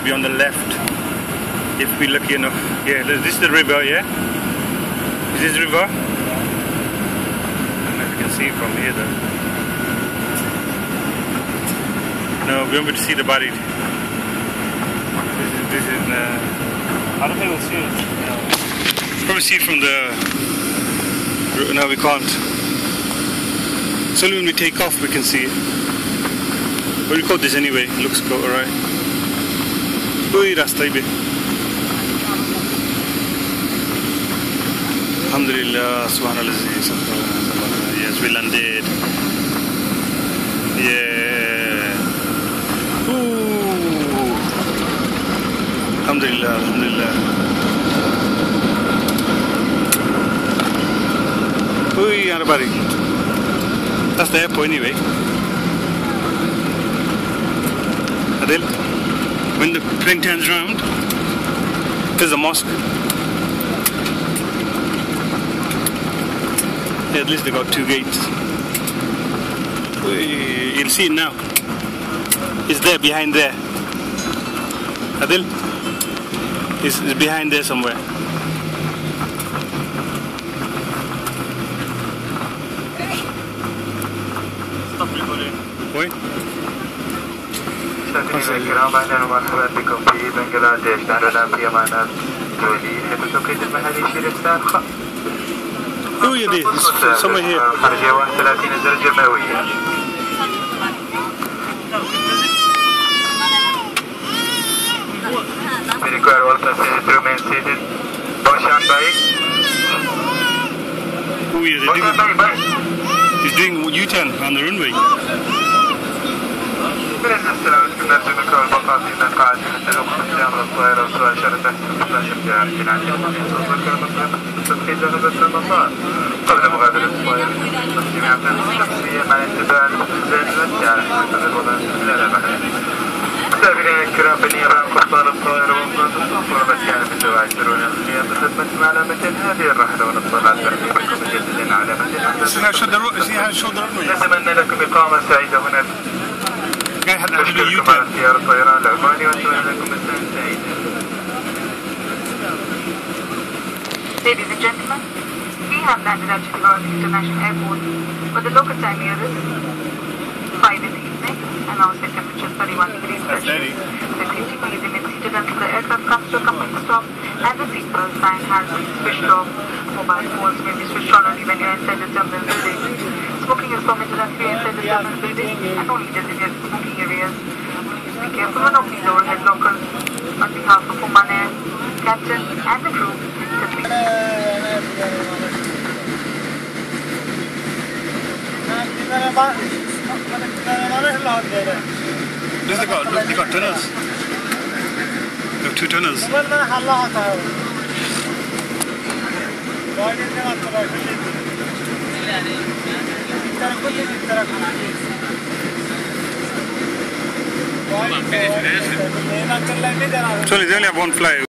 be on the left if we're lucky enough. Yeah, this is the river, yeah? Is this river? I don't know if you can see it from here though. No, we won't be able to see the body. This is I don't think we'll see it. No. Probably see it from the... No, we can't. It's only when we take off we can see it. We'll record this anyway. It looks cool, alright. Ui, rasta ibe. Alhamdulillah, subhanallah. Yes, we landed. Yeah. Ooh. Alhamdulillah, alhamdulillah. Ui, everybody. That's the airport anyway. Adil, when the plane turns around, there's a mosque. Yeah, at least they got 2 gates. You'll see it now. It's there, behind there. Adil, it's behind there somewhere. Stop recording. Wait. مستمعينا الكرام اهلا ومرحبا بكم في بنغلاديش. نحن الان في امان دولي حيث توقيت المحلي يشير الساعة 5. Oh yeah, it's somewhere here. خارجية 31 درجة مئوية. We require all passengers to remain seated. Boshan bike. Oh yeah, he's doing U-turn on the runway. السلام عليكم. نرجو منكم البقاء في المقاعد حتى الوقت التام للطائرة وسؤال شرطة 16 جهة يمكن عن تدخين ذهبت للمطار قبل مغادرة الطائرة. جميع الشخصية مع انتباه للخزان التي على حسب الوضع خلال البحر. مستقبلين الكرام بالنيران قبطان الطائرة ومنظمة الصفر والمسكن بالزواج يسرون القيام بخدمة معلمة هذه الرحلة ونطلع على ترحيبكم مجددا على مدينة. نتمنى لكم إقامة سعيدة هنا. نشكركم على اختيار الطيران العماني ونتمنى لكم مساء سعيد. Ladies and gentlemen, we have landed at Chittagong International Airport with the local time here is 5 in the evening and our set temperature is 31 degrees Celsius. The greeting may remain seated until the aircraft comes to a complete stop and the seatbelt sign has been switched off. Mobile phones may be switched on only when you are inside the terminal building. Smoking is permitted only inside the terminal building and only designated smoking areas. Please be careful when opening the overhead lockers. On behalf of Oman Air, Captain and the crew, Look, they got tunnels. They have 2 tunnels. Sorry, they only have 1 flight.